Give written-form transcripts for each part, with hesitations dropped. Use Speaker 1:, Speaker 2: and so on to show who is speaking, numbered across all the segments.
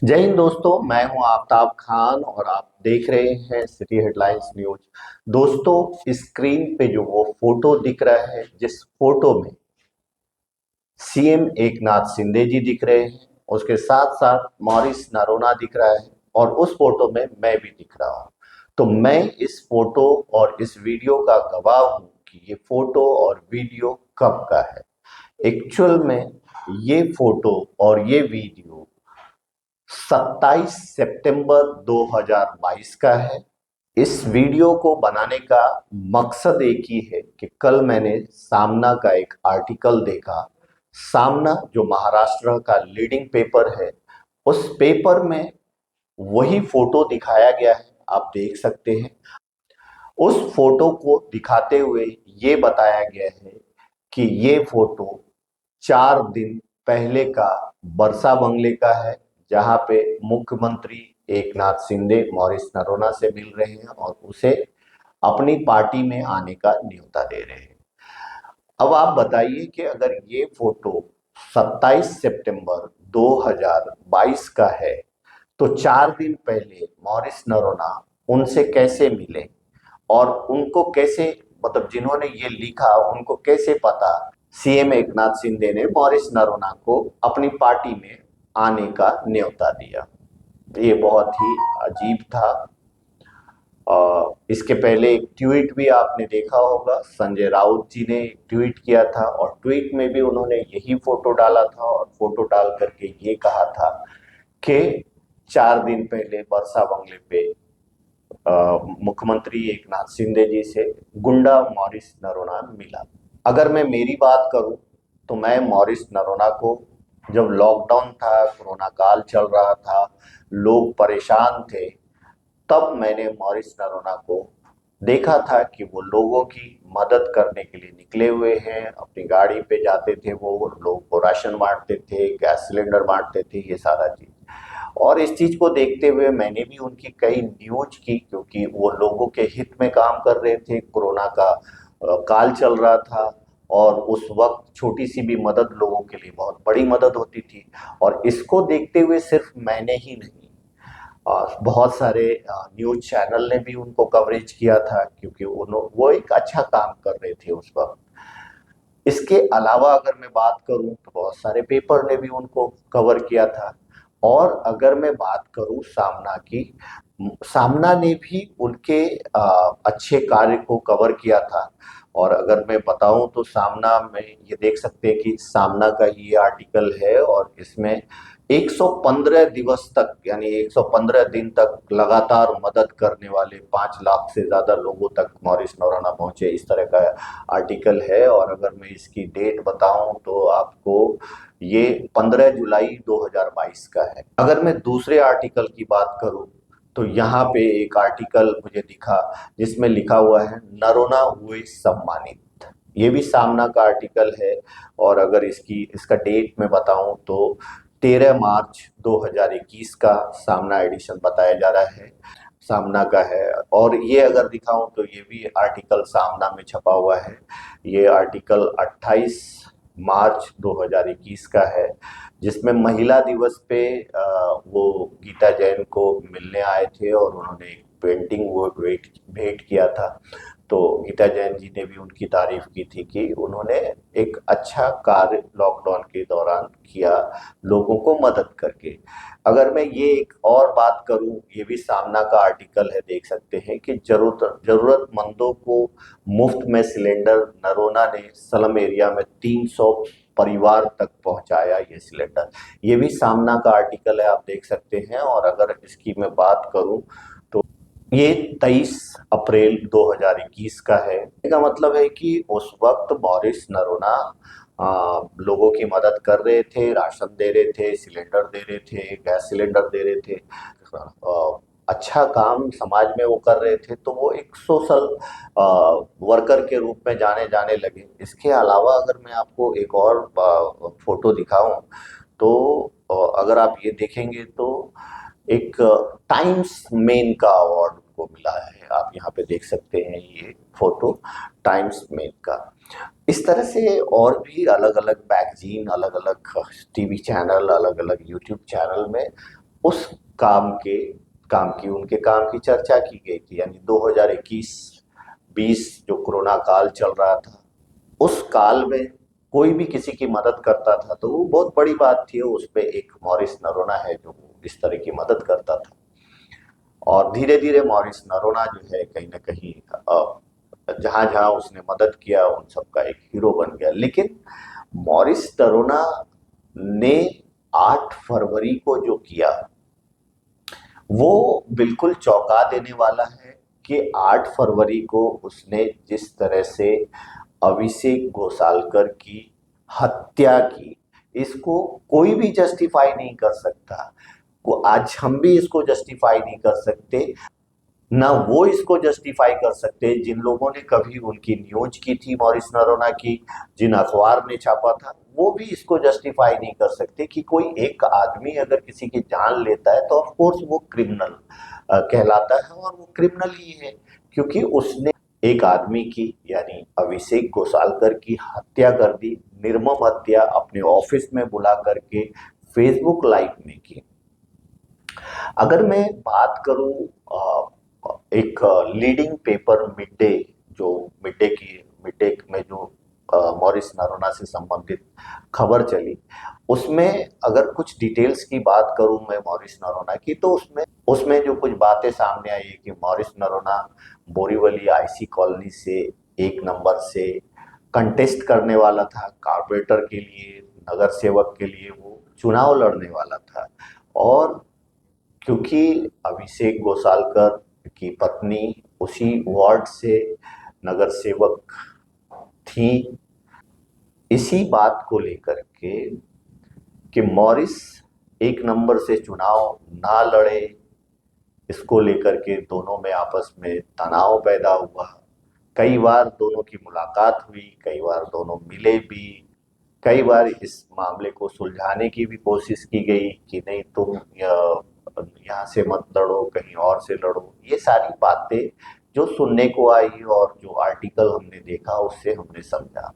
Speaker 1: जय हिंद दोस्तों, मैं हूं आफ्ताब खान और आप देख रहे हैं सिटी हेडलाइंस न्यूज। दोस्तों, स्क्रीन पे जो वो फोटो दिख रहा है, जिस फोटो में सीएम एकनाथ शिंदे जी दिख रहे हैं, उसके साथ साथ मॉरिस नरोना दिख रहा है और उस फोटो में मैं भी दिख रहा हूं। तो मैं इस फोटो और इस वीडियो का गवाह हूं कि ये फोटो और वीडियो कब का है। एक्चुअल में ये फोटो और ये वीडियो 27 सितंबर 2022 का है। इस वीडियो को बनाने का मकसद एक ही है कि कल मैंने सामना का एक आर्टिकल देखा। सामना जो महाराष्ट्र का लीडिंग पेपर है, उस पेपर में वही फोटो दिखाया गया है, आप देख सकते हैं। उस फोटो को दिखाते हुए ये बताया गया है कि ये फोटो 4 दिन पहले का बरसा बंगले का है, जहां पे मुख्यमंत्री एकनाथ शिंदे मॉरिस नरोना से मिल रहे हैं और उसे अपनी पार्टी में आने का न्योता दे रहे हैं। अब आप बताइए कि अगर ये फोटो 27 सितंबर 2022 का है, तो 4 दिन पहले मॉरिस नरोना उनसे कैसे मिले और उनको कैसे, मतलब जिन्होंने ये लिखा उनको कैसे पता सीएम एकनाथ शिंदे ने मॉरिस नरोना को अपनी पार्टी में आने का न्योता दिया। ये बहुत ही अजीब था। इसके पहले एक ट्वीट भी आपने देखा होगा, संजय राउत जी ने एक ट्वीट किया था और ट्वीट में भी उन्होंने यही फोटो डाला था और फोटो डाल करके ये कहा था कि 4 दिन पहले बरसा बंगले पे मुख्यमंत्री एकनाथ शिंदे जी से गुंडा मॉरिस नरोना मिला। अगर मैं मेरी बात करूं तो मैं मॉरिस नरोना को, जब लॉकडाउन था, कोरोना काल चल रहा था, लोग परेशान थे, तब मैंने मॉरिस नरोना को देखा था कि वो लोगों की मदद करने के लिए निकले हुए हैं। अपनी गाड़ी पे जाते थे, वो लोगों को राशन बांटते थे, गैस सिलेंडर बांटते थे, ये सारा चीज। और इस चीज को देखते हुए मैंने भी उनकी कई न्यूज की, क्योंकि वो लोगों के हित में काम कर रहे थे। कोरोना का काल चल रहा था और उस वक्त छोटी सी भी मदद लोगों के लिए बहुत बड़ी मदद होती थी। और इसको देखते हुए सिर्फ मैंने ही नहीं, और बहुत सारे न्यूज चैनल ने भी उनको कवरेज किया था, क्योंकि वो एक अच्छा काम कर रहे थे उस वक्त। इसके अलावा अगर मैं बात करूं तो बहुत सारे पेपर ने भी उनको कवर किया था। और अगर मैं बात करूं सामना की, सामना ने भी उनके अच्छे कार्य को कवर किया था। और अगर मैं बताऊं तो सामना में ये देख सकते हैं कि सामना का ये आर्टिकल है और इसमें 115 दिवस तक, यानी 115 दिन तक लगातार मदद करने वाले 5 लाख से ज्यादा लोगों तक मॉरिस नौराना पहुंचे, इस तरह का आर्टिकल है। और अगर मैं इसकी डेट बताऊं तो आपको ये 15 जुलाई 2022 का है। अगर मैं दूसरे आर्टिकल की बात करूं तो यहाँ पे एक आर्टिकल मुझे दिखा जिसमें लिखा हुआ है नरोना हुए सम्मानित। ये भी सामना का आर्टिकल है। और अगर इसका डेट मैं बताऊं तो 13 मार्च 2021 का सामना एडिशन बताया जा रहा है, सामना का है। और ये अगर दिखाऊं तो ये भी आर्टिकल सामना में छपा हुआ है। ये आर्टिकल 28 मार्च 2021 का है, जिसमें महिला दिवस पे वो गीता जैन को मिलने आए थे और उन्होंने एक पेंटिंग वो भेंट किया था। तो गीता जैन जी ने भी उनकी तारीफ की थी कि उन्होंने एक अच्छा कार्य लॉकडाउन के दौरान किया, लोगों को मदद करके। अगर मैं ये एक और बात करूं, ये भी सामना का आर्टिकल है, देख सकते हैं कि जरूरतमंदों को मुफ्त में सिलेंडर, नरोना ने स्लम एरिया में 300 परिवार तक पहुंचाया ये सिलेंडर। ये भी सामना का आर्टिकल है, आप देख सकते हैं। और अगर इसकी मैं बात करूं तो ये 23 अप्रैल 2021 का है। इसका मतलब है कि उस वक्त मॉरिस नरोना लोगों की मदद कर रहे थे, राशन दे रहे थे, सिलेंडर दे रहे थे, गैस सिलेंडर दे रहे थे, अच्छा काम समाज में वो कर रहे थे। तो वो एक सोशल वर्कर के रूप में जाने जाने लगे। इसके अलावा अगर मैं आपको एक और फोटो दिखाऊं तो अगर आप ये देखेंगे तो एक टाइम्स मेन का अवार्ड उनको मिला है। आप यहाँ पे देख सकते हैं ये फोटो टाइम्स मेन का। इस तरह से और भी अलग अलग मैगजीन, अलग अलग टीवी चैनल, अलग अलग यूट्यूब चैनल में उस काम के उनके काम की चर्चा की गई थी। यानी 2021-20 जो कोरोना काल चल रहा था, उस काल में कोई भी किसी की मदद करता था तो वो बहुत बड़ी बात थी। उस पे एक मॉरिस नरोना है जो इस तरह की मदद करता था, और धीरे धीरे मॉरिस नरोना जो है कहीं ना कहीं जहां जहां उसने मदद किया उन सबका एक हीरो बन गया। लेकिन मॉरिस नरोना ने 8 फरवरी को जो किया वो बिल्कुल चौंका देने वाला है कि 8 फरवरी को उसने जिस तरह से अभिषेक घोसालकर की हत्या की, इसको कोई भी जस्टिफाई नहीं कर सकता। को आज हम भी इसको जस्टिफाई नहीं कर सकते, ना वो इसको जस्टिफाई कर सकते जिन लोगों ने कभी उनकी न्यूज की थी मॉरिस नरोना की, जिन अखबार ने छापा था, वो भी इसको जस्टिफाई नहीं कर सकते कि कोई एक आदमी अगर किसी की जान लेता है तो ऑफ कोर्स वो क्रिमिनल कहलाता है, और वो क्रिमिनल ही है क्योंकि उसने एक आदमी की यानी अभिषेक घोसालकर की हत्या कर दी, निर्मम हत्या अपने ऑफिस में बुला करके फेसबुक लाइव में की। अगर मैं बात करूं एक लीडिंग पेपर मिड डे, जो मिड डे में जो मॉरिस नरोना से संबंधित खबर चली, उसमें अगर कुछ डिटेल्स की बात करूं मैं मॉरिस नरोना की, तो उसमें उसमें जो कुछ बातें सामने आई है कि Morris Noronha Borivali IC colony से एक नंबर से कंटेस्ट करने वाला था कारपोरेटर के लिए, नगर सेवक के लिए वो चुनाव लड़ने वाला था। और क्योंकि अभिषेक गोसालकर की पत्नी उसी वार्ड से नगर सेवक थी, इसी बात को लेकर के कि मॉरिस एक नंबर से चुनाव ना लड़े, इसको लेकर के दोनों में आपस में तनाव पैदा हुआ। कई बार दोनों की मुलाकात हुई, कई बार दोनों मिले भी, कई बार इस मामले को सुलझाने की भी कोशिश की गई कि नहीं तुम यहाँ से मत लड़ो, कहीं और से लड़ो। ये सारी बातें जो सुनने को आई और जो आर्टिकल हमने देखा उससे हमने समझा।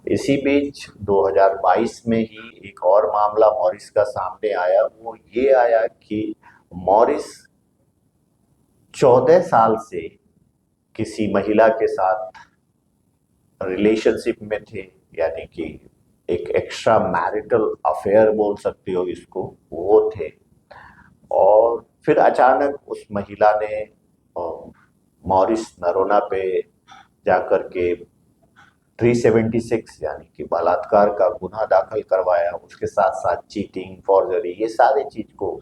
Speaker 1: इसी बीच 2022 में ही एक और मामला मॉरिस का सामने आया। वो ये आया कि मॉरिस 14 साल से किसी महिला के साथ रिलेशनशिप में थे, यानी कि एक एक्स्ट्रा मैरिटल अफेयर बोल सकते हो इसको, वो थे। और फिर अचानक उस महिला ने मॉरिस नरोना पे जाकर के 376 यानी कि बलात्कार का गुनाह दाखिल करवाया, उसके साथ साथ चीटिंग, फॉर्जरी, ये सारे चीज को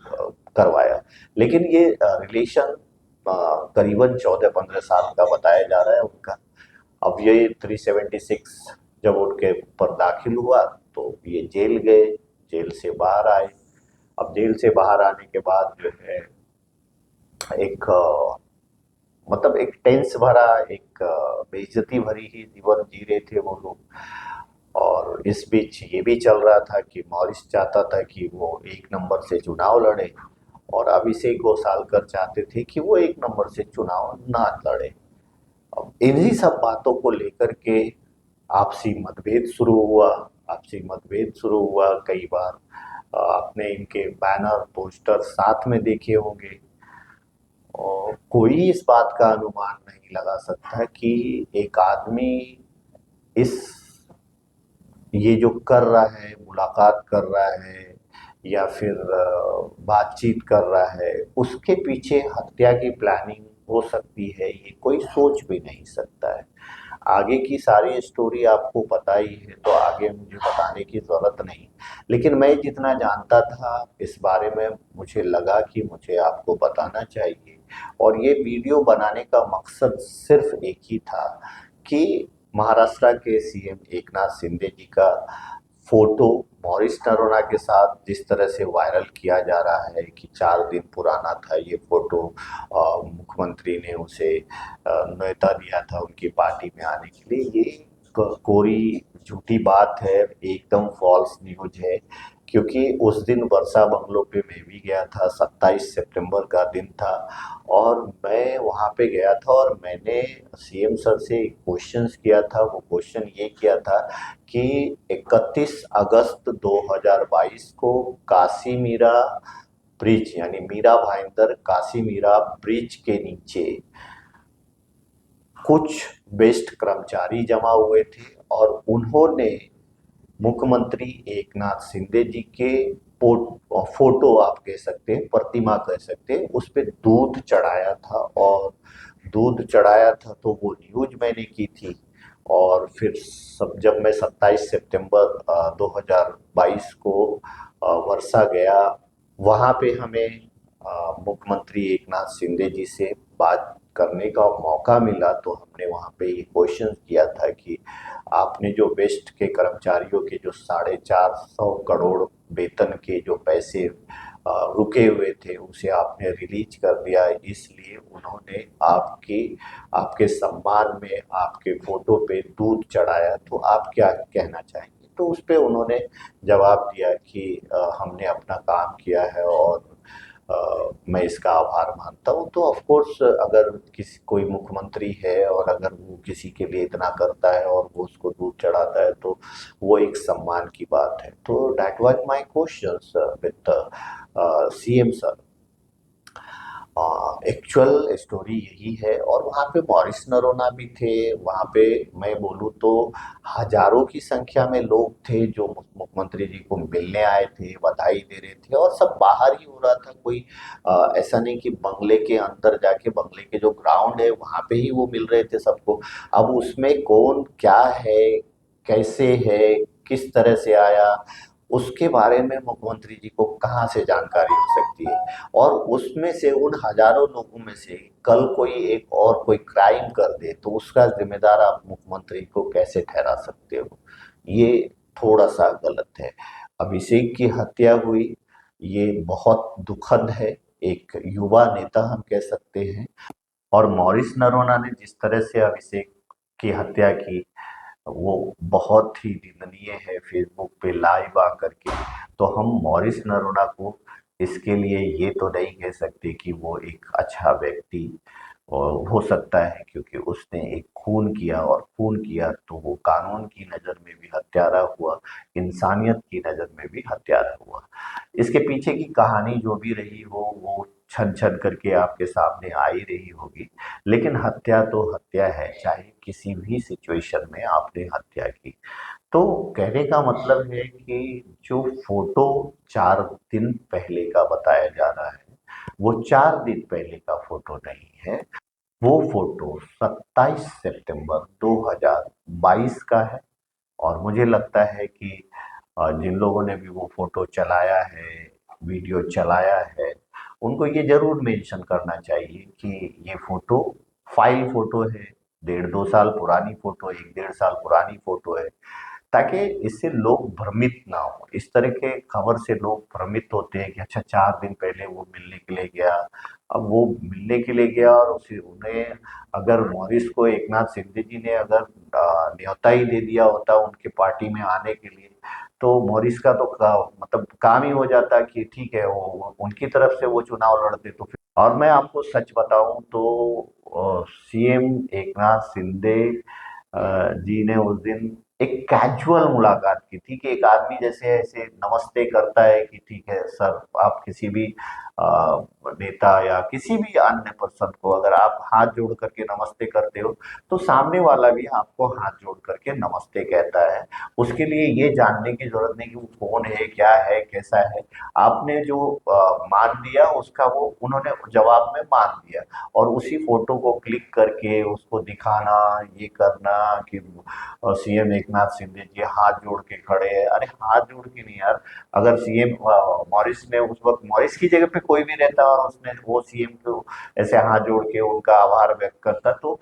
Speaker 1: करवाया। लेकिन ये रिलेशन करीबन 14-15 साल का बताया जा रहा है उनका। अब ये 376 जब उनके ऊपर दाखिल हुआ तो ये जेल गए, जेल से बाहर आए। अब जेल से बाहर आने के बाद जो है एक मतलब एक टेंस भरा, एक बेइज्जती भरी ही जीवन जी रहे थे वो लोग। और इस बीच ये भी चल रहा था कि मॉरिस चाहता था कि वो एक नंबर से चुनाव लड़े, और अभिषेक गोसालकर चाहते थे कि वो एक नंबर से चुनाव ना लड़े। अब इन्हीं सब बातों को लेकर के आपसी मतभेद शुरू हुआ। कई बार आपने इनके बैनर पोस्टर साथ में देखे होंगे, और कोई इस बात का अनुमान नहीं लगा सकता कि एक आदमी इस ये जो कर रहा है, मुलाकात कर रहा है या फिर बातचीत कर रहा है, उसके पीछे हत्या की प्लानिंग हो सकती है, ये कोई सोच भी नहीं सकता है। आगे की सारी स्टोरी आपको पता ही है तो आगे मुझे बताने की ज़रूरत नहीं। लेकिन मैं जितना जानता था इस बारे में, मुझे लगा कि मुझे आपको बताना चाहिए। और ये वीडियो बनाने का मकसद सिर्फ एक ही था कि महाराष्ट्र के सीएम एकनाथ शिंदे जी का फोटो मॉरिस नरोना के साथ जिस तरह से वायरल किया जा रहा है कि 4 दिन पुराना था ये फोटो, मुख्यमंत्री ने उसे न्योता दिया था उनकी पार्टी में आने के लिए, ये कोरी झूठी बात है, एकदम फॉल्स न्यूज है। क्योंकि उस दिन वर्षा बंगलो पे मैं भी गया था, 27 सितंबर का दिन था, और मैं वहाँ पे गया था और मैंने सीएम सर से एक क्वेश्चंस किया था। वो क्वेश्चन ये किया था कि 31 अगस्त 2022 को काशी मीरा ब्रिज यानी मीरा भाईंदर काशी मीरा ब्रिज के नीचे कुछ बेस्ट कर्मचारी जमा हुए थे और उन्होंने मुख्यमंत्री एकनाथ शिंदे जी के फोटो आप कह सकते हैं, प्रतिमा कह सकते हैं, उस पे दूध चढ़ाया था। और दूध चढ़ाया था तो वो न्यूज मैंने की थी। और फिर सब जब मैं 27 सितंबर 2022 को वर्षा गया, वहाँ पे हमें मुख्यमंत्री एकनाथ शिंदे जी से बात करने का मौका मिला। तो हमने वहाँ पे ये क्वेश्चन किया था कि आपने जो बेस्ट के कर्मचारियों के जो 450 करोड़ वेतन के जो पैसे रुके हुए थे उसे आपने रिलीज कर दिया, इसलिए उन्होंने आपके सम्मान में आपके फोटो पे दूध चढ़ाया, तो आप क्या कहना चाहेंगे? तो उस पे उन्होंने जवाब दिया कि हमने अपना काम किया है और मैं इसका आभार मानता हूँ। तो ऑफ कोर्स अगर किसी कोई मुख्यमंत्री है और अगर वो किसी के लिए इतना करता है और वो उसको दूध चढ़ाता है तो वो एक सम्मान की बात है। तो that was my questions with CM sir. Actual story यही है। और वहाँ पे मॉरिस नरोना भी थे। वहाँ पे मैं बोलूँ तो हजारों की संख्या में लोग थे जो मुख्यमंत्री जी को मिलने आए थे, बधाई दे रहे थे, और सब बाहर ही हो रहा था। कोई ऐसा नहीं कि बंगले के अंदर जाके, बंगले के जो ग्राउंड है वहाँ पे ही वो मिल रहे थे सबको। अब उसमें कौन क्या है, कैसे है, किस तरह से आया, उसके बारे में मुख्यमंत्री जी को कहाँ से जानकारी हो सकती है? और उसमें से उन हजारों लोगों में से कल कोई एक और कोई क्राइम कर दे तो उसका जिम्मेदार आप मुख्यमंत्री को कैसे ठहरा सकते हो? ये थोड़ा सा गलत है। अभिषेक की हत्या हुई, ये बहुत दुखद है। एक युवा नेता हम कह सकते हैं। और मॉरिस नरोना ने जिस तरह से अभिषेक की हत्या की वो बहुत ही निंदनीय है, फेसबुक पे लाइव आकर के। तो हम मॉरिस नरोना को इसके लिए ये तो नहीं कह सकते कि वो एक अच्छा व्यक्ति हो सकता है, क्योंकि उसने एक खून किया, और खून किया तो वो कानून की नज़र में भी हत्यारा हुआ, इंसानियत की नज़र में भी हत्यारा हुआ। इसके पीछे की कहानी जो भी रही हो वो छन छन करके आपके सामने आ ही रही होगी। लेकिन हत्या तो हत्या है, चाहे किसी भी सिचुएशन में आपने हत्या की। तो कहने का मतलब है कि जो फोटो 4 दिन पहले का बताया जा रहा है वो 4 दिन पहले का फोटो नहीं है। वो फोटो 27 सितंबर 2022 का है। और मुझे लगता है कि जिन लोगों ने भी वो फोटो चलाया है, वीडियो चलाया है, उनको ये जरूर मेंशन करना चाहिए कि ये फोटो फाइल फोटो है, 1.5-2 साल पुरानी फोटो, 1-1.5 साल पुरानी फोटो है, ताकि इससे लोग भ्रमित ना हो। इस तरह के खबर से लोग भ्रमित होते हैं कि अच्छा 4 दिन पहले वो मिलने के लिए गया। अब वो मिलने के लिए गया और उसे उन्हें अगर मॉरिस को एकनाथ शिंदे जी ने अगर न्योता ही दे दिया होता उनके पार्टी में आने के लिए, तो मॉरिस का तो मतलब काम ही हो जाता कि ठीक है वो उनकी तरफ से वो चुनाव लड़ते। तो फिर और मैं आपको सच बताऊं तो सीएम एकनाथ शिंदे जी ने उस दिन एक कैजुअल मुलाकात की थी कि एक आदमी जैसे ऐसे नमस्ते करता है कि ठीक है सर, आप किसी भी नेता या किसी भी अन्य पर्सन को अगर आप हाथ जोड़ करके नमस्ते करते हो तो सामने वाला भी आपको हाथ जोड़ करके नमस्ते कहता है। उसके लिए ये जानने की जरूरत नहीं कि वो कौन है, क्या है, कैसा है। आपने जो मान लिया उसका वो उन्होंने जवाब में मान दिया। और उसी फोटो को क्लिक करके उसको दिखाना, ये करना कि सीएम एकनाथ शिंदे जी हाथ जोड़ के खड़े हैं। अरे हाथ जोड़ के नहीं यार, अगर सीएम मॉरिस ने उस वक्त मॉरिस की जगह पे कोई भी रहता और उसने वो सीएम को ऐसे हाथ जोड़ के उनका आभार व्यक्त करता तो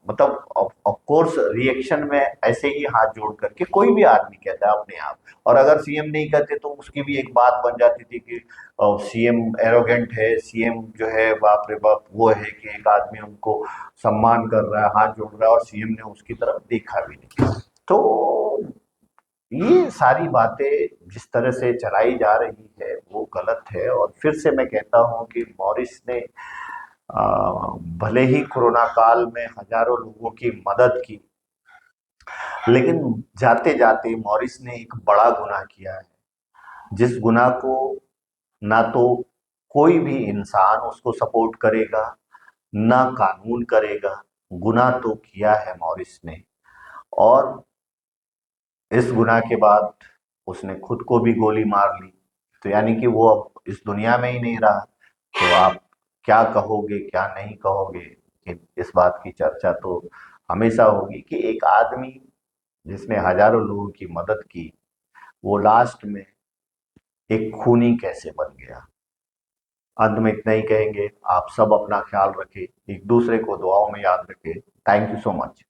Speaker 1: मतलब ऑफ कोर्स रिएक्शन में ऐसे ही हाथ जोड़ करके कोई भी आदमी कहता है अपने आप। और अगर सीएम नहीं कहते तो उसकी भी एक बात बन जाती थी कि सीएम एरोगेंट है, सीएम जो है बाप रे बाप वो है कि एक आदमी उनको सम्मान कर रहा है, हाथ जोड़ रहा है, और सीएम ने उसकी तरफ देखा भी नहीं। तो ये सारी बातें जिस तरह से चलाई जा रही है वो गलत है। और फिर से मैं कहता हूँ कि मॉरिस ने भले ही कोरोना काल में हजारों लोगों की मदद की, लेकिन जाते जाते मॉरिस ने एक बड़ा गुनाह किया है, जिस गुनाह को ना तो कोई भी इंसान उसको सपोर्ट करेगा, ना कानून करेगा। गुनाह तो किया है मॉरिस ने, और इस गुनाह के बाद उसने खुद को भी गोली मार ली। तो यानी कि वो अब इस दुनिया में ही नहीं रहा। तो आप क्या कहोगे, क्या नहीं कहोगे, कि इस बात की चर्चा तो हमेशा होगी कि एक आदमी जिसने हजारों लोगों की मदद की, वो लास्ट में एक खूनी कैसे बन गया। अंत में इतना ही कहेंगे, आप सब अपना ख्याल रखें, एक दूसरे को दुआओं में याद रखें। Thank you so much.